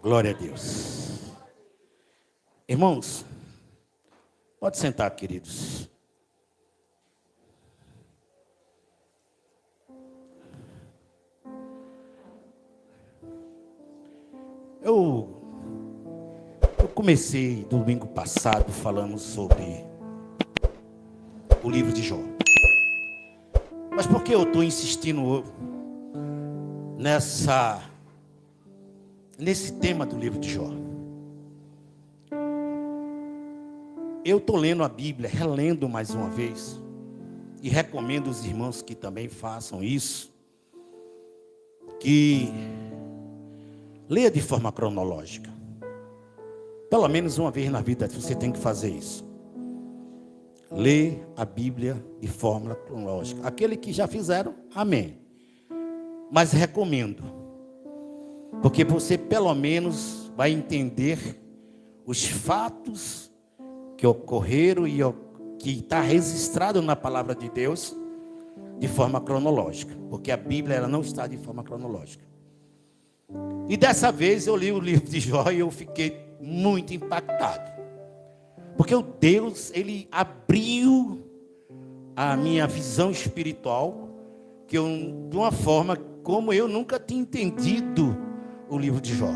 Glória a Deus. Irmãos, pode sentar, queridos. Eu comecei domingo passado falando sobre o livro de Jó. Mas por que eu estou insistindo nesse tema do livro de Jó? Eu estou lendo a Bíblia, relendo mais uma vez, e recomendo os irmãos que também façam isso, que leia de forma cronológica. Pelo menos uma vez na vida você tem que fazer isso. Lê a Bíblia de forma cronológica. Aquele que já fizeram, amém. Mas recomendo, porque você pelo menos vai entender os fatos que ocorreram e que está registrado na palavra de Deus de forma cronológica, porque a Bíblia ela não está de forma cronológica. E dessa vez eu li o livro de Jó e eu fiquei muito impactado, porque o Deus, ele abriu a minha visão espiritual, de uma forma como eu nunca tinha entendido o livro de Jó.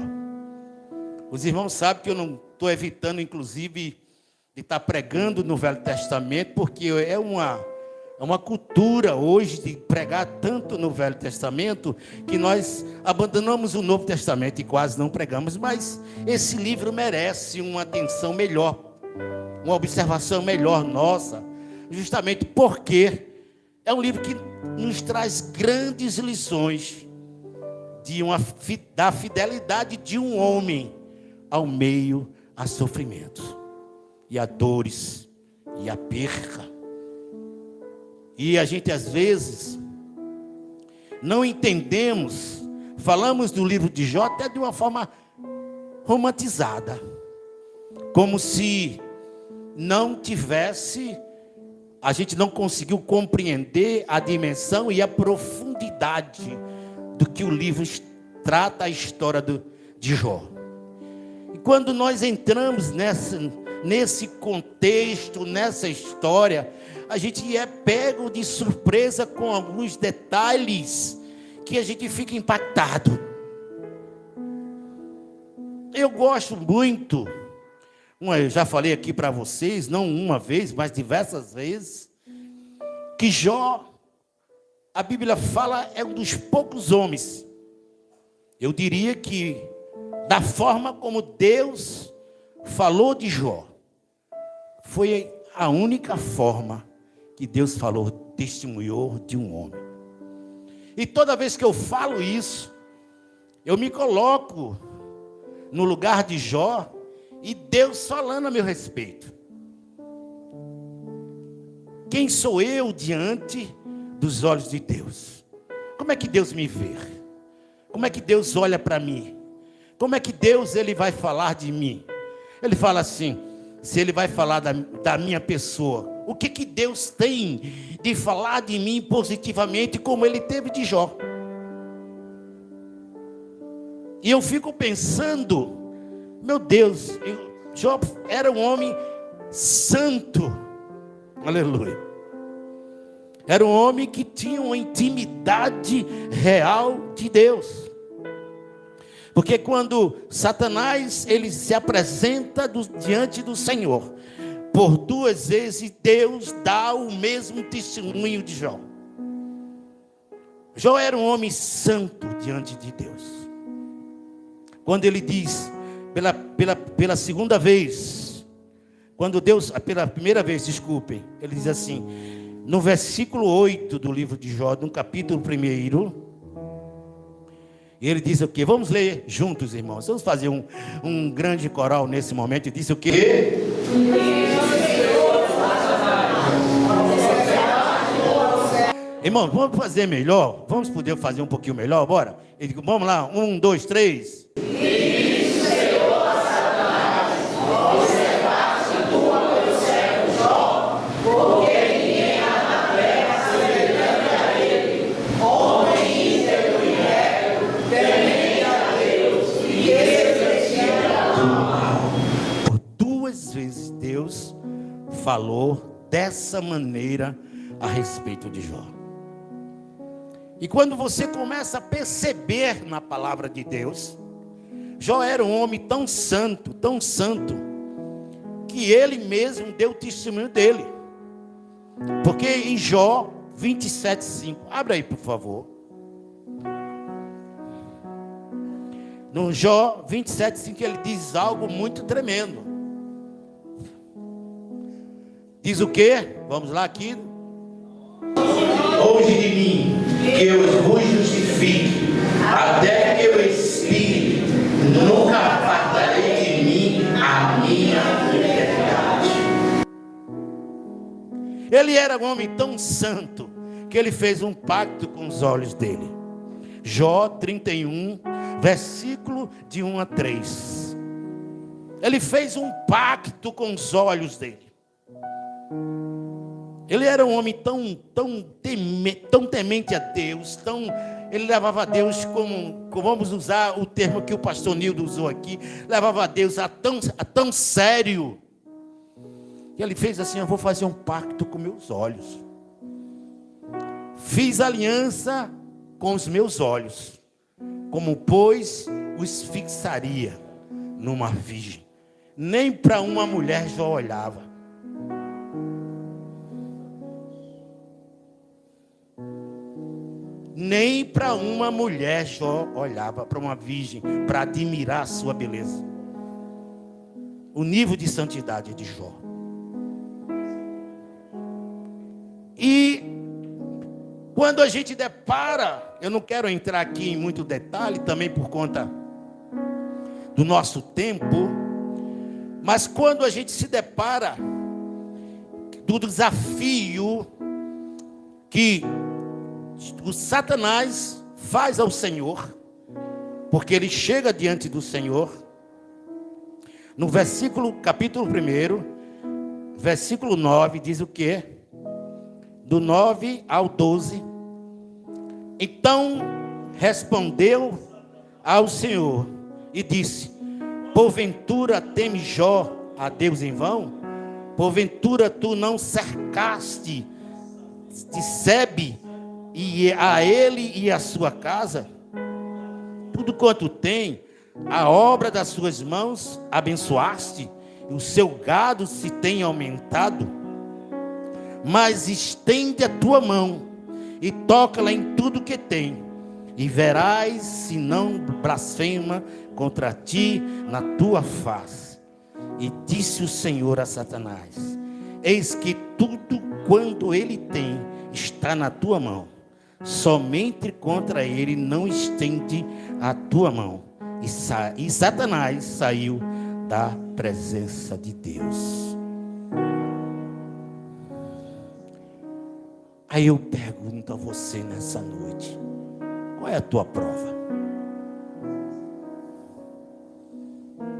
Os irmãos sabem que eu não estou evitando, inclusive, de estar pregando no Velho Testamento, porque é uma cultura hoje de pregar tanto no Velho Testamento, que nós abandonamos o Novo Testamento e quase não pregamos, mas esse livro merece uma atenção melhor, uma observação melhor nossa, justamente porque é um livro que nos traz grandes lições da fidelidade de um homem ao meio a sofrimentos e a dores e a perca. E a gente às vezes não entendemos, falamos do livro de Jó até de uma forma romantizada, como se a gente não conseguiu compreender a dimensão e a profundidade do que o livro trata a história de Jó. E quando nós entramos nesse contexto, nessa história, a gente é pego de surpresa com alguns detalhes que a gente fica impactado. Eu gosto muito, eu já falei aqui para vocês, não uma vez, mas diversas vezes, que Jó, a Bíblia fala, é um dos poucos homens, eu diria que, da forma como Deus falou de Jó, foi a única forma que Deus falou, testemunhou de um homem. E toda vez que eu falo isso, eu me coloco no lugar de Jó e Deus falando a meu respeito. Quem sou eu diante dos olhos de Deus? Como é que Deus me vê? Como é que Deus olha para mim? Como é que Deus ele vai falar de mim? Ele fala assim, se ele vai falar da minha pessoa, o que Deus tem de falar de mim positivamente, como ele teve de Jó? E eu fico pensando, meu Deus, Jó era um homem santo, aleluia. Era um homem que tinha uma intimidade real de Deus. Porque quando Satanás ele se apresenta diante do Senhor, por 2 vezes Deus dá o mesmo testemunho de Jó. Jó era um homem santo diante de Deus. Quando ele diz, pela segunda vez, quando Deus, pela primeira vez, desculpem, ele diz assim, no versículo 8 do livro de Jó, no capítulo 1, e ele diz o quê? Vamos ler juntos, irmãos. Vamos fazer um grande coral nesse momento. E disse o quê? Irmãos, vamos fazer melhor? Vamos poder fazer um pouquinho melhor? Bora? Vamos lá, 1, 2, 3. Homem íntegro e reto, temente a Deus, e esse falou dessa maneira a respeito de Jó. E quando você começa a perceber na palavra de Deus, Jó era um homem tão santo, que ele mesmo deu testemunho dele. Porque em Jó 27:5, abre aí por favor. No Jó 27:5 ele diz algo muito tremendo. Diz o quê? Vamos lá aqui. Longe de mim, que eu vos justifique, até que eu expire, nunca apartarei de mim a minha liberdade. Ele era um homem tão santo, que ele fez um pacto com os olhos dele. Jó 31, versículo de 1 a 3. Ele fez um pacto com os olhos dele. Ele era um homem tão temente a Deus, ele levava a Deus como vamos usar o termo que o pastor Nildo usou aqui, levava a Deus a tão sério. E ele fez assim: eu vou fazer um pacto com meus olhos. Fiz aliança com os meus olhos, como pois os fixaria numa virgem. Nem para uma mulher Jó olhava. Nem para uma mulher Jó olhava, para uma virgem, para admirar a sua beleza. O nível de santidade de Jó. E quando a gente depara, eu não quero entrar aqui em muito detalhe, também por conta do nosso tempo, mas quando a gente se depara do desafio que o Satanás faz ao Senhor, porque ele chega diante do Senhor, no capítulo 1, versículo 9, diz o quê? Do 9 ao 12. Então respondeu ao Senhor e disse: porventura teme Jó a Deus em vão? Porventura tu não cercaste de Sebe e a ele e a sua casa? Tudo quanto tem, a obra das suas mãos abençoaste, e o seu gado se tem aumentado. Mas estende a tua mão e toca-la em tudo que tem, e verás se não blasfema contra ti na tua face. E disse o Senhor a Satanás: eis que tudo quanto ele tem está na tua mão, somente contra ele não estende a tua mão. E Satanás saiu da presença de Deus. Aí eu pergunto a você nessa noite: qual é a tua prova?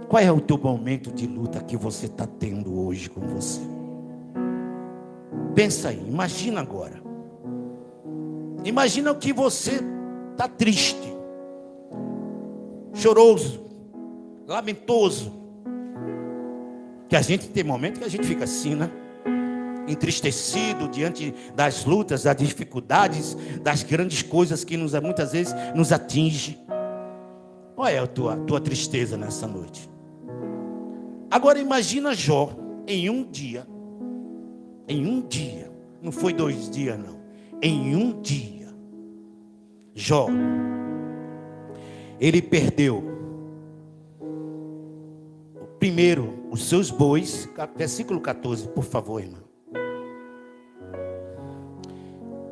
Qual é o teu momento de luta que você está tendo hoje com você? Pensa aí, imagina agora. Imagina que você está triste, choroso, lamentoso. Que a gente tem momentos que a gente fica assim, né? Entristecido diante das lutas, das dificuldades, das grandes coisas que muitas vezes nos atingem. Qual é a tua tristeza nessa noite? Agora imagina Jó em um dia, não foi 2 dias não, em um dia, Jó, ele perdeu, primeiro, os seus bois, versículo 14, por favor, irmão.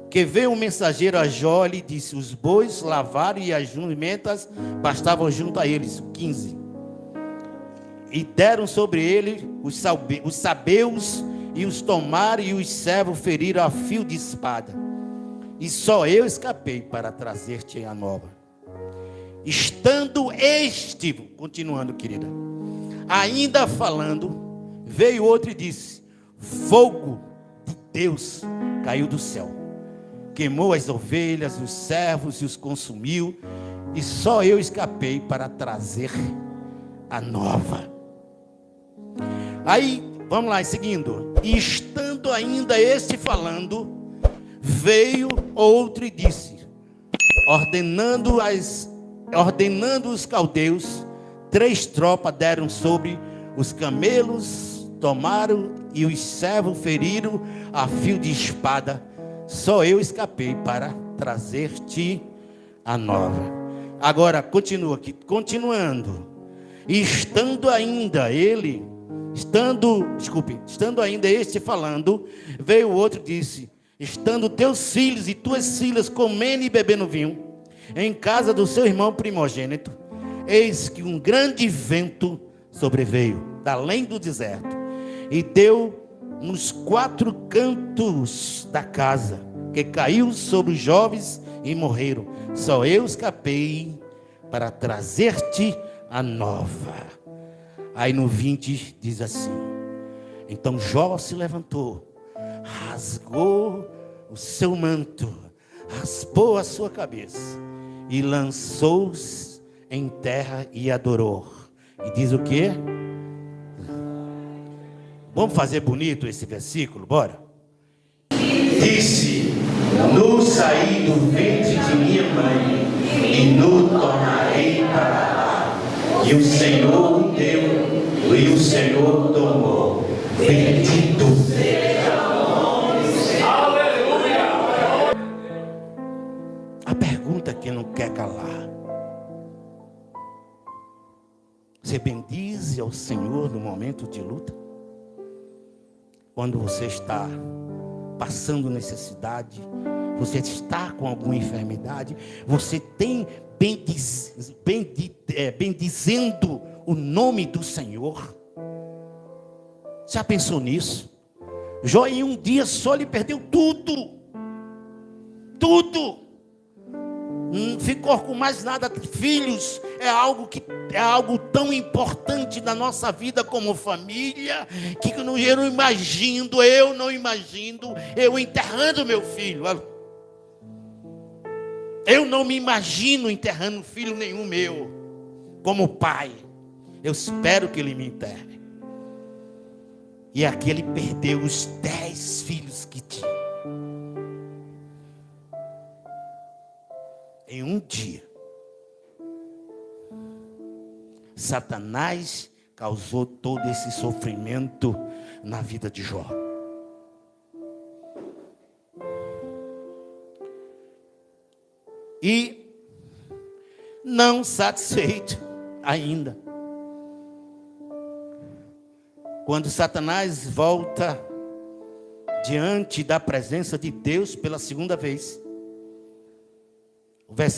Que veio um mensageiro a Jó e lhe disse: os bois lavaram e as jumentas pastavam junto a eles. 15. E deram sobre ele os sabeus e os tomaram, e os servos feriram a fio de espada. E só eu escapei para trazer-te a nova. Estando este, continuando, querida, ainda falando, veio outro e disse: fogo de Deus caiu do céu, queimou as ovelhas, os servos e os consumiu, e só eu escapei para trazer a nova. Aí Vamos lá, seguindo. E estando ainda este falando, veio outro e disse, ordenando os caldeus, 3 tropas deram sobre os camelos, tomaram e os servos feriram a fio de espada. Só eu escapei para trazer-te a nova. Agora, continua aqui, continuando. E estando ainda este falando, veio o outro e disse, estando teus filhos e tuas filhas comendo e bebendo vinho, em casa do seu irmão primogênito, eis que um grande vento sobreveio, da além do deserto, e deu nos 4 cantos da casa, que caiu sobre os jovens e morreram. Só eu escapei para trazer-te a nova. Aí no 20 diz assim, então Jó se levantou, rasgou o seu manto, raspou a sua cabeça e lançou-se em terra e adorou. E diz o quê? Vamos fazer bonito esse versículo, bora? Disse, no saí do ventre de minha mãe e no tornarei para lá. E o Senhor me deu e o Senhor tomou. Bendito seja o nome do Senhor. Aleluia! A pergunta que não quer calar. Você bendize ao Senhor no momento de luta? Quando você está passando necessidade, você está com alguma enfermidade, você tem bendizendo o nome do Senhor. Já pensou nisso? Jó em um dia só ele perdeu tudo. Tudo. Não ficou com mais nada. Filhos é algo tão importante na nossa vida como família, que eu não imagino eu enterrando meu filho. Eu não me imagino enterrando filho nenhum meu como pai. Eu espero que ele me enterre. E aqui ele perdeu os 10 filhos que tinha. Em um dia, Satanás causou todo esse sofrimento na vida de Jó. E não satisfeito ainda, quando Satanás volta diante da presença de Deus pela segunda vez,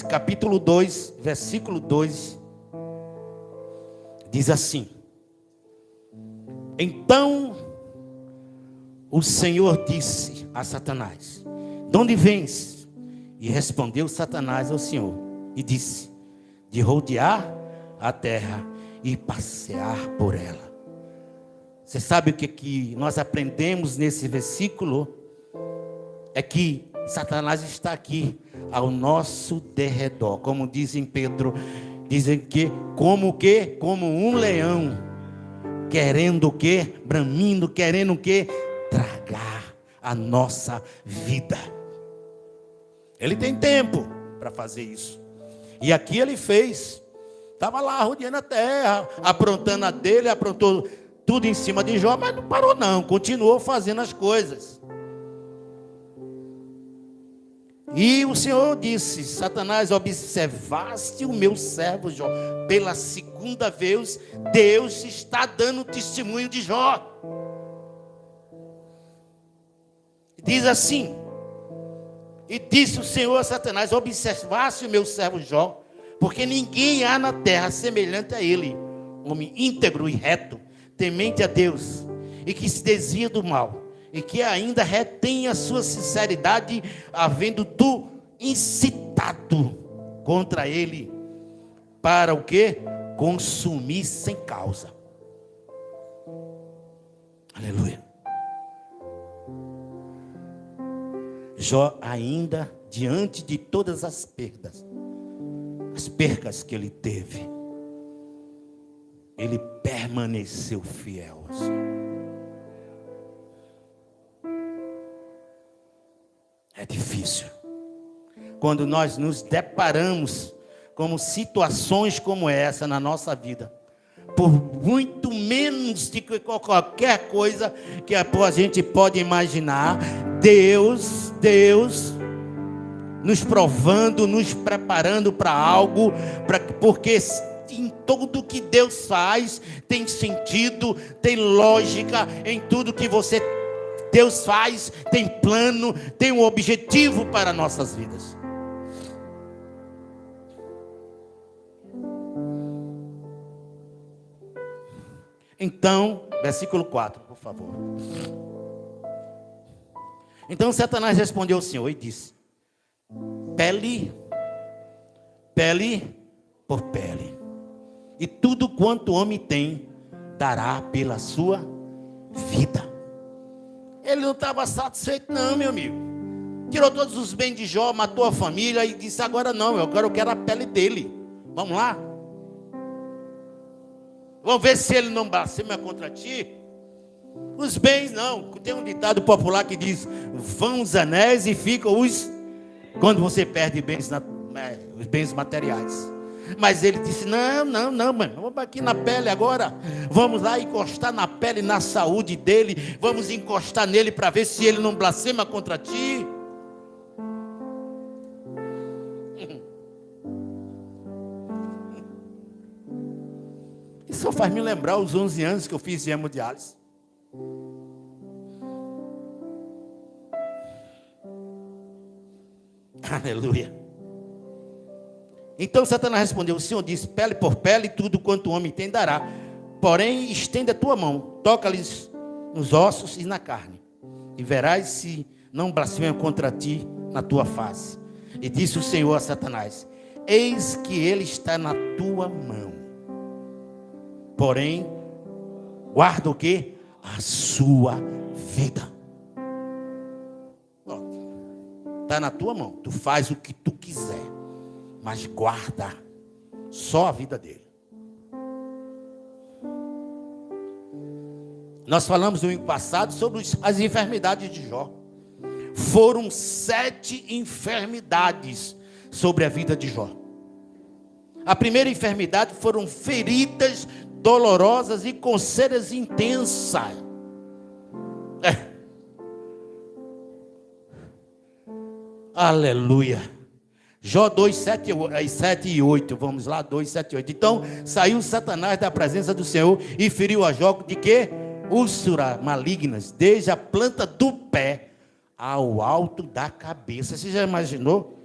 capítulo 2, versículo 2, diz assim: então o Senhor disse a Satanás, de onde vens? E respondeu Satanás ao Senhor e disse, de rodear a terra e passear por ela. Você sabe o que nós aprendemos nesse versículo? É que Satanás está aqui ao nosso derredor, como dizem Pedro, dizem que como um leão, querendo o quê? Bramindo, querendo o quê? Tragar a nossa vida. Ele tem tempo para fazer isso. E aqui ele fez. Estava lá rodeando a terra, aprontando a dele, aprontou tudo em cima de Jó, mas não parou não, continuou fazendo as coisas. E o Senhor disse, Satanás, observaste o meu servo Jó. Pela segunda vez, Deus está dando testemunho de Jó. Diz assim, e disse o Senhor a Satanás, observaste o meu servo Jó, porque ninguém há na terra semelhante a ele, homem íntegro e reto, temente a Deus, e que se desvia do mal, e que ainda retém a sua sinceridade, havendo tu incitado contra ele, para o quê? Consumir sem causa. Aleluia. Jó ainda, diante de todas as percas que ele teve, ele permaneceu fiel ao Senhor. difícil. Quando nós nos deparamos com situações como essa na nossa vida, por muito menos de qualquer coisa que a gente pode imaginar, Deus nos provando, nos preparando para algo, porque em tudo que Deus faz tem sentido, tem lógica, em tudo que Deus faz tem plano, tem um objetivo para nossas vidas. Então, versículo 4, por favor. Então Satanás respondeu ao Senhor e disse: pele por pele, e tudo quanto o homem tem, dará pela sua vida. Ele não estava satisfeito não, meu amigo. Tirou todos os bens de Jó, matou a família e disse: agora não, agora eu quero a pele dele. Vamos lá? Vamos ver se ele não blasfema contra ti. Os bens não. Tem um ditado popular que diz: vão os anéis e ficam os... Quando você perde os bens materiais. Mas ele disse: não, mano, vamos aqui na pele agora. Vamos lá encostar na pele, na saúde dele. Vamos encostar nele para ver se ele não blasfema contra ti. Isso só faz me lembrar os 11 anos que eu fiz de hemodiálise. Aleluia. Então Satanás respondeu: o Senhor disse: pele por pele, tudo quanto o homem tem dará. Porém, estende a tua mão, toca-lhes nos ossos e na carne, e verás se não blasfemam contra ti na tua face. E disse o Senhor a Satanás: eis que ele está na tua mão. Porém, guarda o quê? A sua vida. Está na tua mão. Tu faz o que tu quiser, mas guarda só a vida dele. Nós falamos no ano passado sobre as enfermidades de Jó. Foram 7 enfermidades sobre a vida de Jó. A primeira enfermidade foram feridas dolorosas e coceiras intensas. Aleluia. Jó 2, 7 e 8. Vamos lá, 2, 7 e 8. Então saiu Satanás da presença do Senhor e feriu a Jó de quê? Úlceras malignas, desde a planta do pé ao alto da cabeça. Você já imaginou?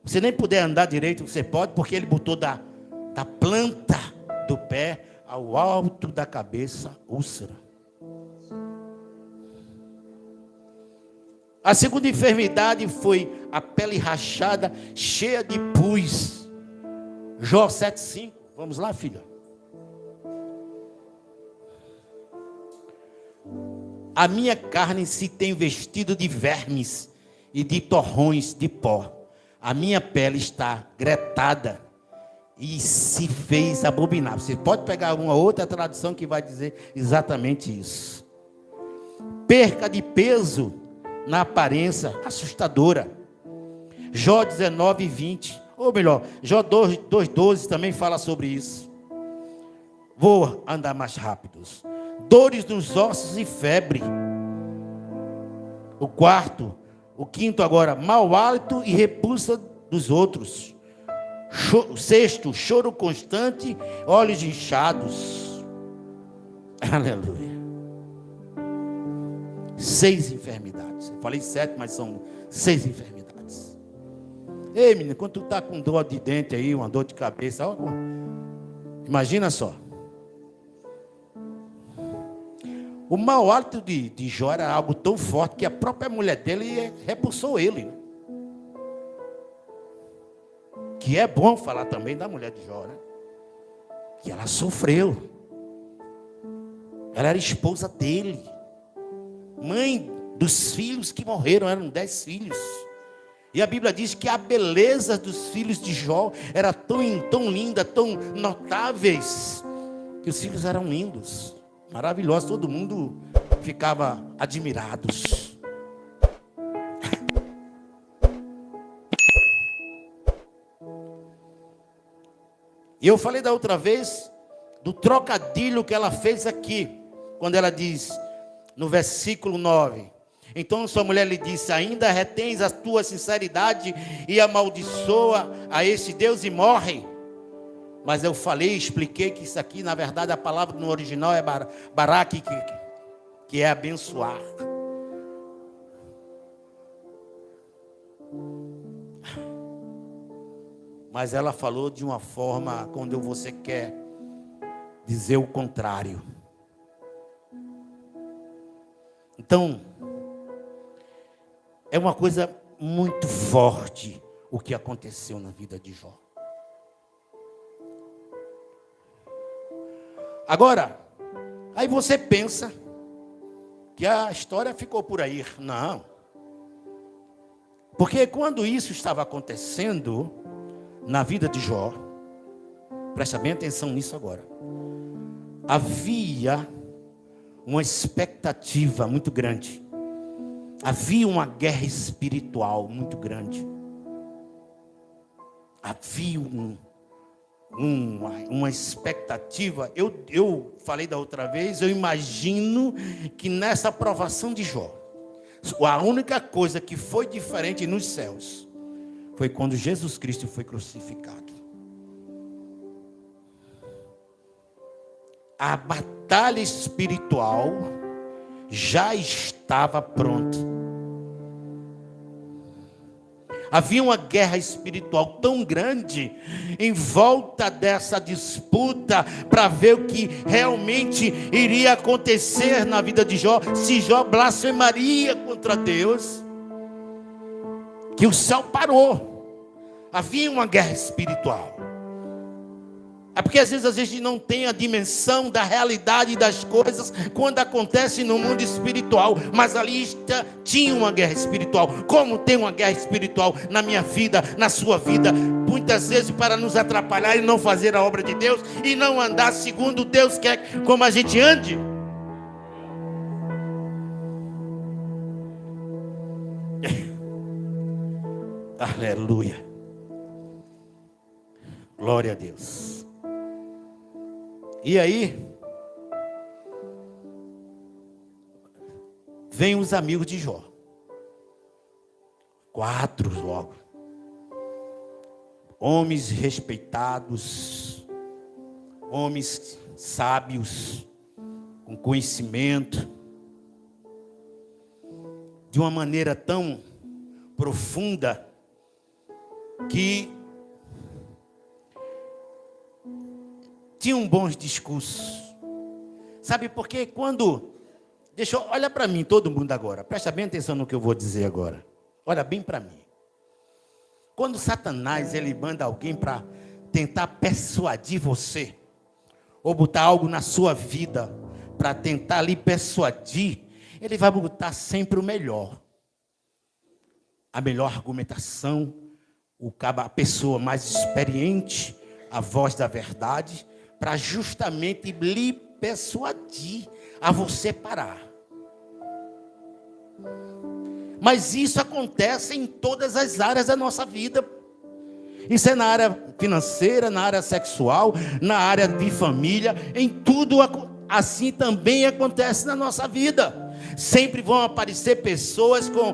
Você nem puder andar direito, você pode, porque ele botou da planta do pé ao alto da cabeça, úlcera. A segunda enfermidade foi a pele rachada, cheia de pus. Jó 7,5. Vamos lá, filha. A minha carne se tem vestido de vermes e de torrões de pó. A minha pele está gretada e se fez abominável. Você pode pegar uma outra tradução que vai dizer exatamente isso. Perca de peso na aparência assustadora. Jó 19, 20. Ou melhor, Jó 2,12 também fala sobre isso. Vou andar mais rápido. Dores nos ossos e febre. O quinto agora, mau hálito e repulsa dos outros. Sexto, choro constante, olhos inchados. Aleluia. 6 enfermidades. Eu falei 7, mas são 6 enfermidades. Ei, menina, quando tu está com dor de dente aí, uma dor de cabeça, ó, imagina só. O mau hálito de Jó era algo tão forte que a própria mulher dele repulsou ele. Que é bom falar também da mulher de Jó, né? Que ela sofreu. Ela era esposa dele. Mãe dos filhos que morreram, eram 10 filhos. E a Bíblia diz que a beleza dos filhos de Jó era tão linda, tão notáveis, que os filhos eram lindos, maravilhosos, todo mundo ficava admirados. E eu falei da outra vez do trocadilho que ela fez aqui, quando ela diz, no versículo 9: então sua mulher lhe disse: ainda retens a tua sinceridade e amaldiçoa a esse Deus e morre. Mas eu falei, expliquei que isso aqui, na verdade, a palavra no original é barak, que é abençoar. Mas ela falou de uma forma quando você quer dizer o contrário. Então, é uma coisa muito forte o que aconteceu na vida de Jó. Agora, aí você pensa que a história ficou por aí. Não. Porque quando isso estava acontecendo na vida de Jó, presta bem atenção nisso agora, havia uma expectativa muito grande. Havia uma guerra espiritual muito grande. Havia uma expectativa. Eu falei da outra vez, eu imagino que nessa aprovação de Jó, a única coisa que foi diferente nos céus foi quando Jesus Cristo foi crucificado. A batalha espiritual já estava pronta. Havia uma guerra espiritual tão grande em volta dessa disputa para ver o que realmente iria acontecer na vida de Jó, se Jó blasfemaria contra Deus, que o céu parou. Havia uma guerra espiritual. É porque às vezes a gente não tem a dimensão da realidade das coisas quando acontece no mundo espiritual. Mas ali tinha uma guerra espiritual. Como tem uma guerra espiritual na minha vida, na sua vida. Muitas vezes para nos atrapalhar e não fazer a obra de Deus. E não andar segundo Deus quer como a gente ande. Aleluia. Glória a Deus. E aí, vem os amigos de Jó. 4 logo. Homens respeitados, homens sábios, com conhecimento, de uma maneira tão profunda que tinham bons discursos. Sabe por quê? Olha para mim, todo mundo agora. Presta bem atenção no que eu vou dizer agora. Olha bem para mim. Quando Satanás, ele manda alguém para tentar persuadir você, ou botar algo na sua vida, para tentar lhe persuadir, ele vai botar sempre o melhor. A melhor argumentação, a pessoa mais experiente, a voz da verdade, para justamente lhe persuadir a você parar. Mas isso acontece em todas as áreas da nossa vida. Isso é na área financeira, na área sexual, na área de família, em tudo assim também acontece na nossa vida. Sempre vão aparecer pessoas com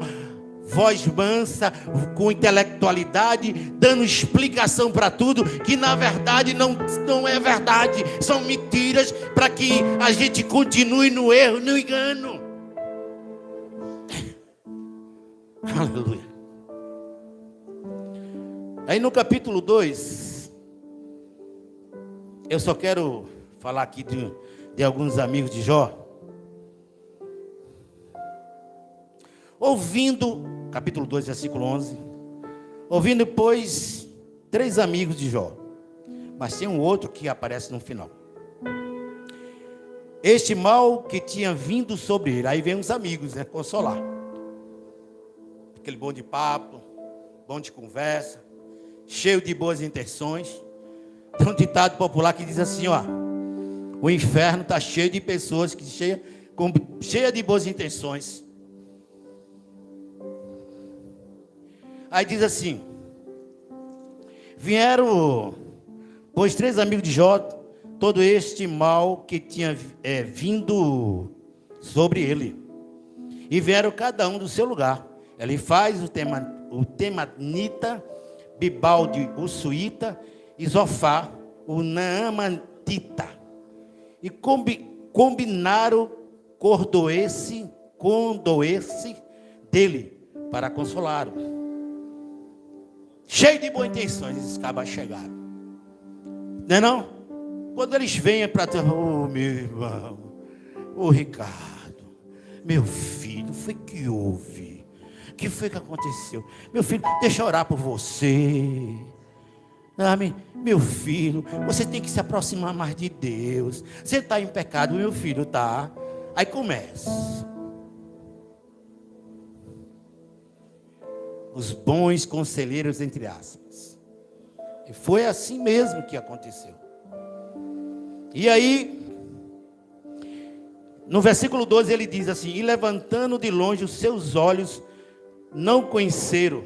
voz mansa, com intelectualidade, dando explicação para tudo, que na verdade não é verdade, são mentiras, para que a gente continue no erro, no engano. Aleluia. Aí no capítulo 2, eu só quero falar aqui de alguns amigos de Jó. Ouvindo, capítulo 2, versículo 11. Ouvindo, pois, 3 amigos de Jó. Mas tem um outro que aparece no final. Este mal que tinha vindo sobre ele. Aí vem os amigos, né? Consolar. Aquele bom de papo, bom de conversa, cheio de boas intenções. Tem um ditado popular que diz assim, ó: o inferno está cheio de pessoas cheia de boas intenções. Aí diz assim: vieram Pois 3 amigos de Jó, todo este mal que tinha vindo sobre ele, e vieram cada um do seu lugar. Ele faz o temanita, Bibalde, o suíta, e Zofá, o naamantita. E combinaram condoer-se dele para consolá-lo. Cheio de boas intenções, esses cabas chegaram. Não é não? Quando eles vêm para ter, meu irmão, Ricardo, meu filho, foi que houve? O que foi que aconteceu? Meu filho, deixa eu orar por você. Meu filho, você tem que se aproximar mais de Deus. Você está em pecado, meu filho, tá? Aí começa. Os bons conselheiros, entre aspas. E foi assim mesmo que aconteceu. E aí, no versículo 12 ele diz assim: e levantando de longe os seus olhos, não conheceram,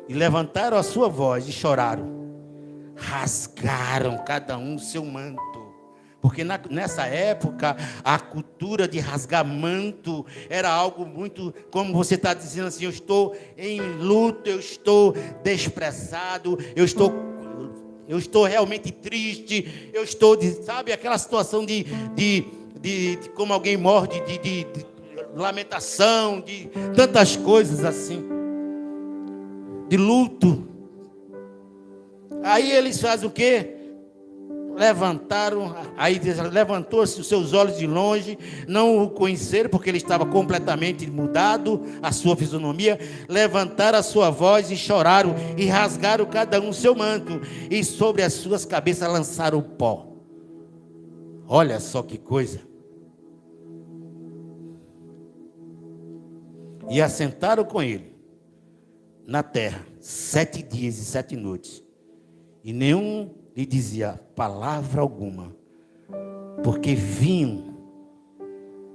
e levantaram a sua voz e choraram, rasgaram cada um o seu manto. Porque nessa época, a cultura de rasgar manto era algo muito, como você está dizendo assim, eu estou em luto, eu estou desprezado, eu estou realmente triste, eu estou, sabe, aquela situação de como alguém morre, de lamentação, de tantas coisas assim, de luto. Aí eles fazem o quê? Levantaram, aí levantou-se os seus olhos de longe, não o conheceram, porque ele estava completamente mudado, a sua fisionomia. Levantaram a sua voz e choraram, e rasgaram cada um seu manto, e sobre as suas cabeças lançaram o pó. Olha só que coisa. E assentaram com ele na terra 7 dias e 7 noites, e nenhum lhe dizia palavra alguma, porque viam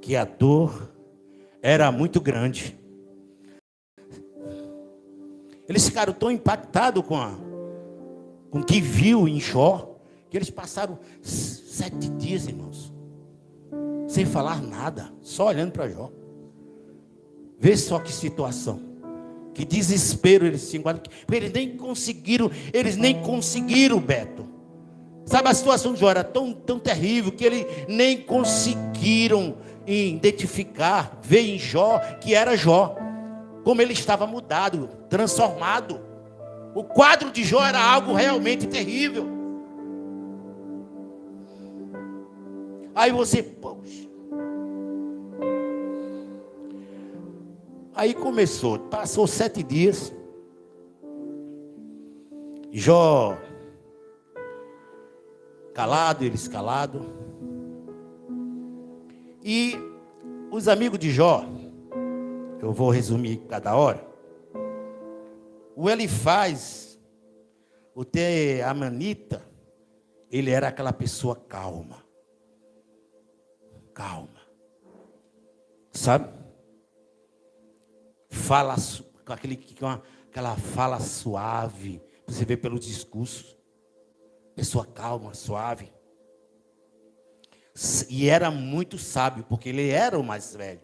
que a dor era muito grande. Eles ficaram tão impactados com o que viu em Jó, que eles passaram 7 dias, irmãos, sem falar nada, só olhando para Jó. Vê só que situação, que desespero eles se enquadram, porque eles nem conseguiram, Beto. Sabe, a situação de Jó era tão terrível, que eles nem conseguiram identificar, ver em Jó, que era Jó, como ele estava mudado, transformado. O quadro de Jó era algo realmente terrível. Aí você, poxa. Aí começou, passou 7 dias. Jó calado, eles calados. E os amigos de Jó, eu vou resumir cada hora. O Elifaz, o Teamanita, ele era aquela pessoa calma. Calma. Sabe? Fala com aquela fala suave. Você vê pelo discurso. Pessoa calma, suave. E era muito sábio, porque ele era o mais velho.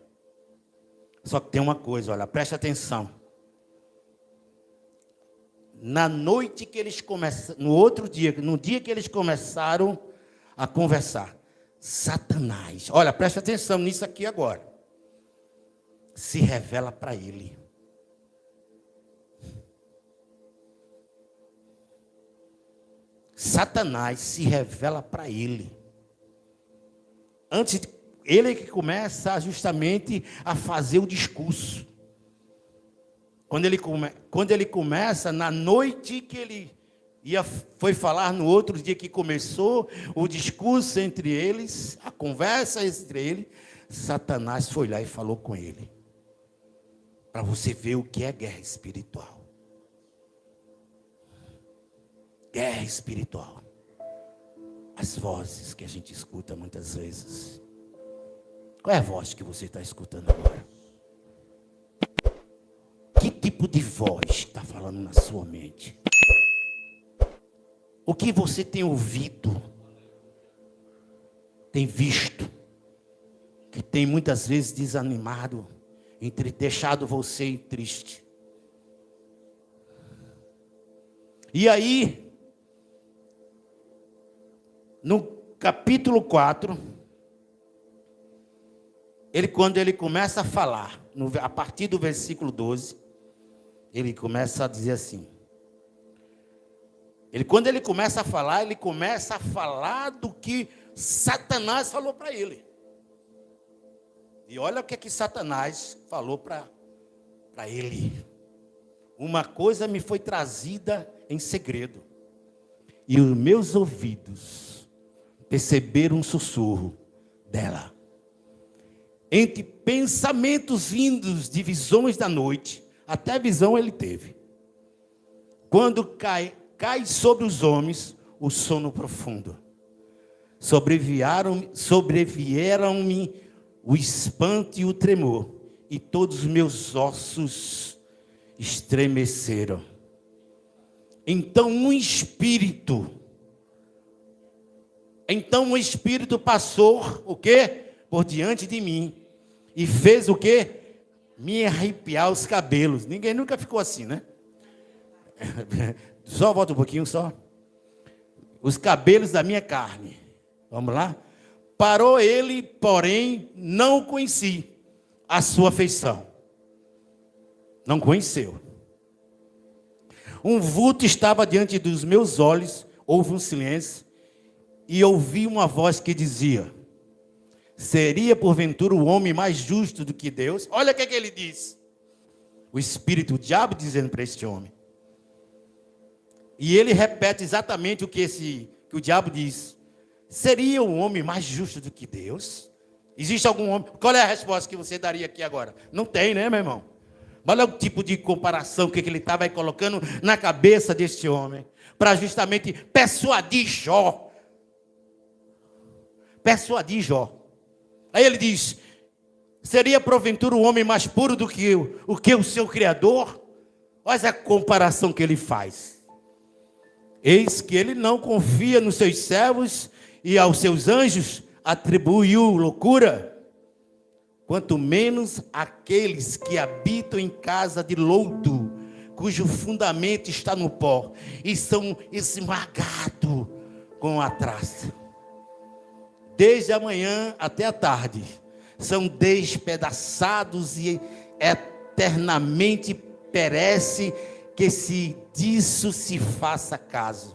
Só que tem uma coisa, olha, preste atenção. Na noite que eles começaram, no dia que eles começaram a conversar, Satanás, olha, preste atenção nisso aqui agora, se revela para ele. Satanás se revela para ele. Antes, ele é que começa justamente a fazer o discurso. Quando ele começa, na noite que ele foi falar, no outro dia que começou o discurso entre eles, a conversa entre eles, Satanás foi lá e falou com ele. Para você ver o que é guerra espiritual. Guerra espiritual. As vozes que a gente escuta muitas vezes. Qual é a voz que você está escutando agora? Que tipo de voz está falando na sua mente? O que você tem ouvido, tem visto, que tem muitas vezes desanimado, deixado você triste. E aí, no capítulo 4, quando ele começa a falar, a partir do versículo 12, ele começa a dizer assim. Quando ele começa a falar do que Satanás falou para ele. E olha o que Satanás falou para ele. Uma coisa me foi trazida em segredo, e os meus ouvidos perceberam um sussurro dela. Entre pensamentos vindos de visões da noite, até visão ele teve. Quando cai sobre os homens o sono profundo. Sobrevieram-me o espanto e o tremor, e todos os meus ossos estremeceram. Então um espírito passou, o quê? Por diante de mim, e fez o quê? Me arrepiar os cabelos. Ninguém nunca ficou assim, né? Só volta um pouquinho, só. Os cabelos da minha carne. Vamos lá? Parou ele, porém, não conheci a sua feição. Não conheceu. Um vulto estava diante dos meus olhos, houve um silêncio, e ouvi uma voz que dizia: seria porventura o homem mais justo do que Deus? Olha o que ele diz. O espírito, o diabo dizendo para este homem. E ele repete exatamente o que o diabo diz. Seria um homem mais justo do que Deus? Existe algum homem? Qual é a resposta que você daria aqui agora? Não tem, né, meu irmão? Olha o tipo de comparação que ele estava colocando na cabeça deste homem, para justamente persuadir Jó. Persuadir Jó. Aí ele diz: seria porventura o homem mais puro do que o seu Criador? Olha a comparação que ele faz. Eis que ele não confia nos seus servos e aos seus anjos atribuiu loucura, quanto menos aqueles que habitam em casa de lodo, cujo fundamento está no pó, e são esmagados com a traça. Desde a manhã até a tarde, são despedaçados e eternamente perece que disso se faça caso.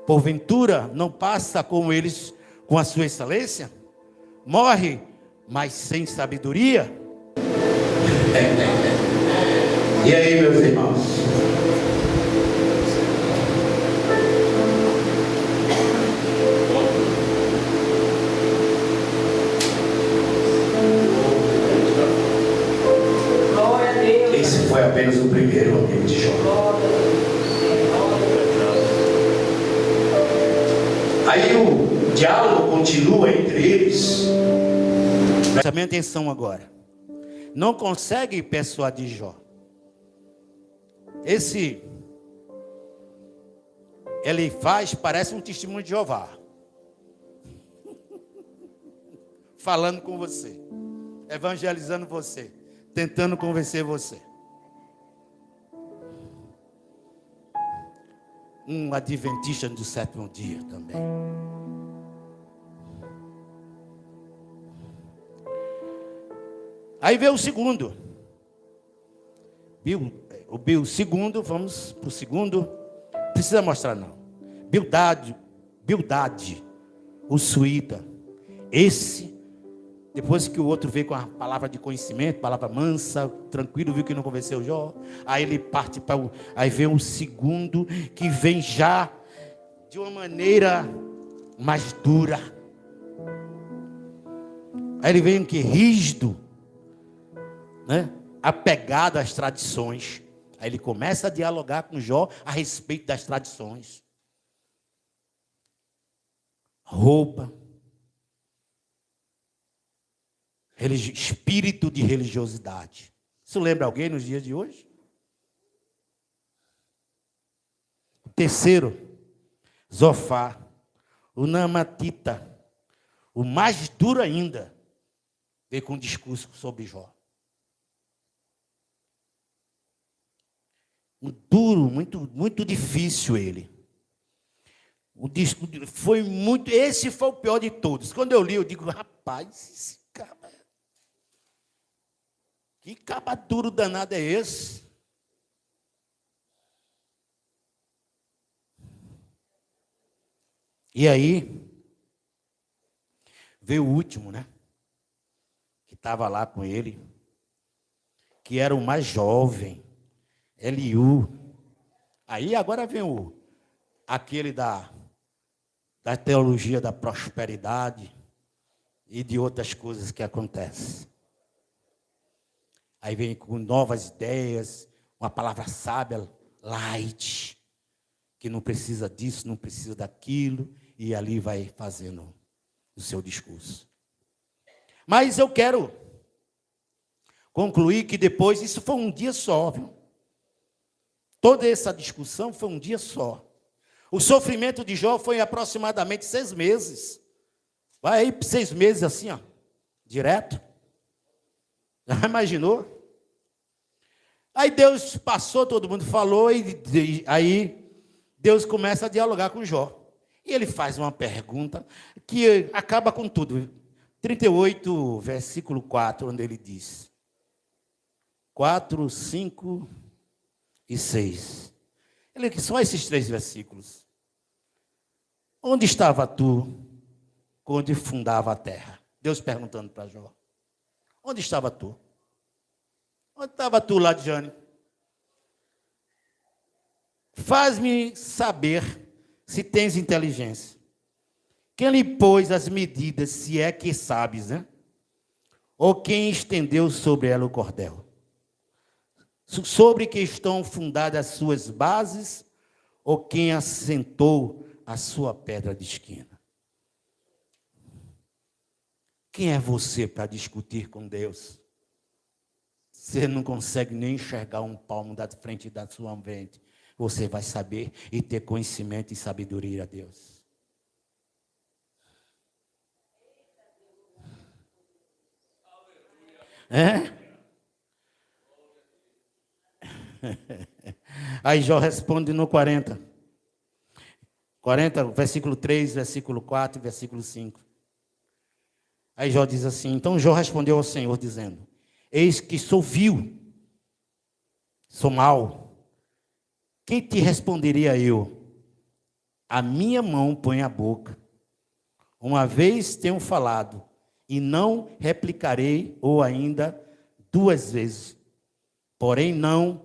Porventura não passa como eles com a sua excelência? Morre, mas sem sabedoria? E aí, meus irmãos? Esse foi apenas o primeiro amigo de Jó. Aí o diálogo continua entre eles. Presta bem atenção agora. Não consegue persuadir Jó. Ele parece um testemunho de Jeová. Falando com você. Evangelizando você. Tentando convencer você. Um adventista do sétimo dia também. Aí veio o segundo. O segundo, vamos para o segundo. Não precisa mostrar não. Bildade, o suíta. Esse, depois que o outro veio com a palavra de conhecimento, palavra mansa, tranquilo, viu que não convenceu Jó. Aí ele parte para aí vem o segundo, que vem já de uma maneira mais dura. Aí ele vem que rígido, né? Apegado às tradições. Aí ele começa a dialogar com Jó a respeito das tradições. Roupa. Espírito de religiosidade. Isso lembra alguém nos dias de hoje? O terceiro, Zofar, o Naamatita, o mais duro ainda, veio com um discurso sobre Jó. Um duro, muito difícil ele. Foi muito, esse foi o pior de todos. Quando eu li, eu digo, rapaz, esse cara, que caba duro danado é esse? E aí, veio o último, né? Que estava lá com ele, que era o mais jovem, Eliú. Aí agora vem aquele da teologia da prosperidade e de outras coisas que acontecem. Aí vem com novas ideias, uma palavra sábia, light, que não precisa disso, não precisa daquilo, e ali vai fazendo o seu discurso. Mas eu quero concluir que depois, isso foi um dia só, viu? Toda essa discussão foi um dia só. O sofrimento de Jó foi aproximadamente 6 meses. Vai aí 6 meses assim, ó, direto. Já imaginou? Aí Deus passou, todo mundo falou, e aí Deus começa a dialogar com Jó. E ele faz uma pergunta que acaba com tudo. 38, versículo 4, onde ele diz: 4, 5 e 6. Ele que só esses 3 versículos. Onde estava tu quando fundava a terra? Deus perguntando para Jó. Onde estava tu? Onde estava tu, Ladiane? Faz-me saber se tens inteligência. Quem lhe pôs as medidas, se é que sabes, né? Ou quem estendeu sobre ela o cordel? Sobre que estão fundadas as suas bases, ou quem assentou a sua pedra de esquina? Quem é você para discutir com Deus? Você não consegue nem enxergar um palmo da frente da sua mente. Você vai saber e ter conhecimento e sabedoria a Deus. É? Aí Jó responde no 40, versículo 3, versículo 4 e versículo 5. Aí Jó diz assim: então Jó respondeu ao Senhor dizendo: eis que sou vil, sou mau. Quem te responderia eu? A minha mão põe a boca. Uma vez tenho falado, e não replicarei, ou ainda 2 vezes. Porém não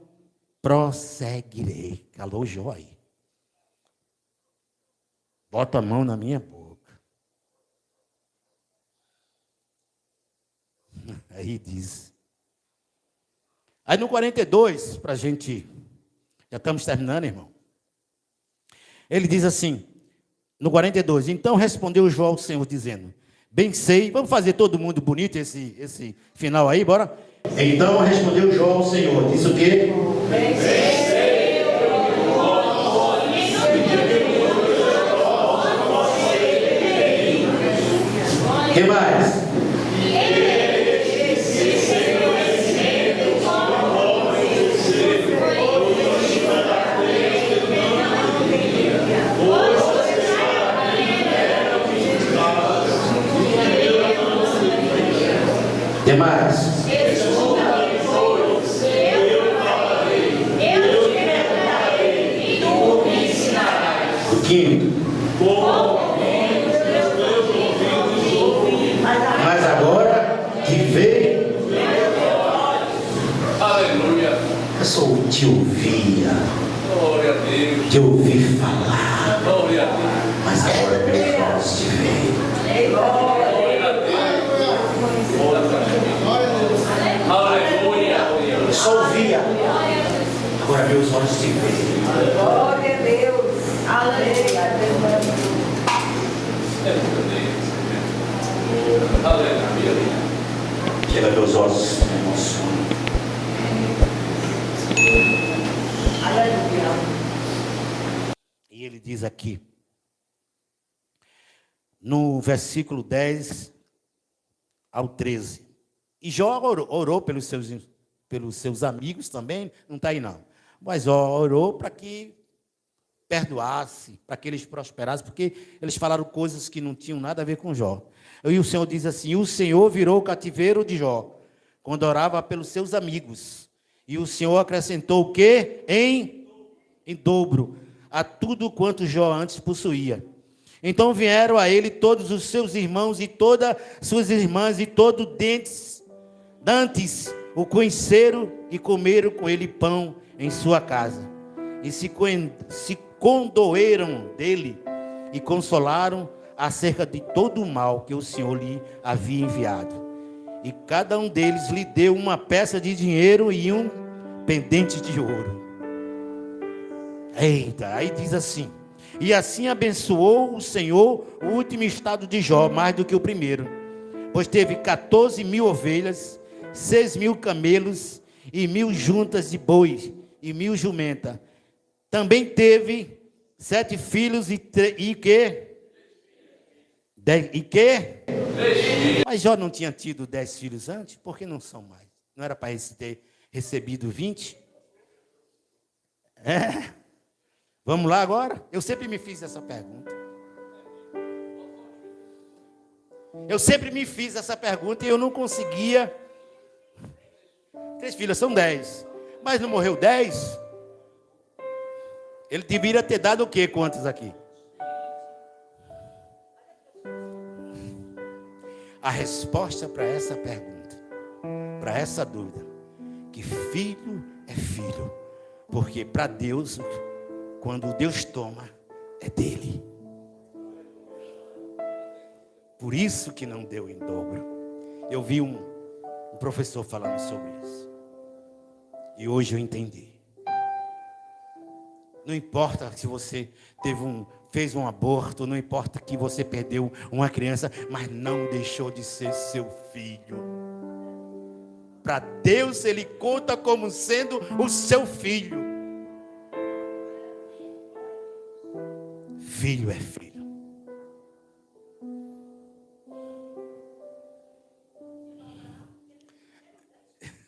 prosseguirei. Calou Jó aí. Bota a mão na minha boca. Aí diz. Aí no 42, para a gente... Já estamos terminando, irmão. Ele diz assim, no 42, então respondeu Jó ao Senhor, dizendo: bem sei, vamos fazer todo mundo bonito esse final aí, bora? Então respondeu Jó ao Senhor, disse o quê? Bem sei. O que mais? Demais. O quinto. Mas agora que veio, aleluia. Eu só te ouvia, te ouvi falar, mas agora meus olhos te veem. Eu só ouvia, agora meus olhos te veem. Glória a Deus. Aleluia. Chega meus olhos, me emocionam. E ele diz aqui, no versículo 10 ao 13. E Jó orou pelos seus amigos também, não está aí não. Mas orou para que perdoasse, para que eles prosperassem, porque eles falaram coisas que não tinham nada a ver com Jó. E o Senhor diz assim: o Senhor virou o cativeiro de Jó, quando orava pelos seus amigos. E o Senhor acrescentou o quê? Em dobro, a tudo quanto Jó antes possuía. Então vieram a ele todos os seus irmãos e todas suas irmãs e todos dantes o conheceram e comeram com ele pão em sua casa. E se condoeram dele e consolaram acerca de todo o mal que o Senhor lhe havia enviado. E cada um deles lhe deu uma peça de dinheiro e um pendente de ouro. Eita, aí diz assim: e assim abençoou o Senhor o último estado de Jó, mais do que o primeiro, pois teve 14.000 ovelhas, 6.000 camelos, e 1.000 juntas de bois, e 1.000 jumentas. Também teve 7 filhos e quê? E quê? Mas Jó não tinha tido 10 filhos antes? Por que não são mais? Não era para ter recebido 20? Vamos lá agora? Eu sempre me fiz essa pergunta. E eu não conseguia. 3 filhos são 10. Mas não morreu 10? Ele deveria ter dado o quê? Quantos aqui? A resposta para essa pergunta, para essa dúvida, que filho é filho, porque para Deus, quando Deus toma, é dele. Por isso que não deu em dobro. Eu vi um professor falando sobre isso, e hoje eu entendi. Não importa se você fez um aborto, não importa que você perdeu uma criança, mas não deixou de ser seu filho. Para Deus, Ele conta como sendo o seu filho. Filho é filho.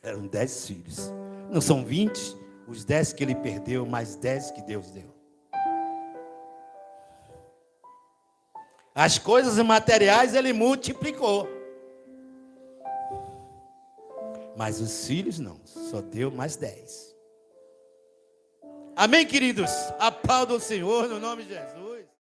Eram 10 filhos. Não são 20? Os 10 que ele perdeu, mais 10 que Deus deu. As coisas materiais ele multiplicou. Mas os filhos não, só deu mais 10. Amém, queridos? A paz do Senhor, no nome de Jesus.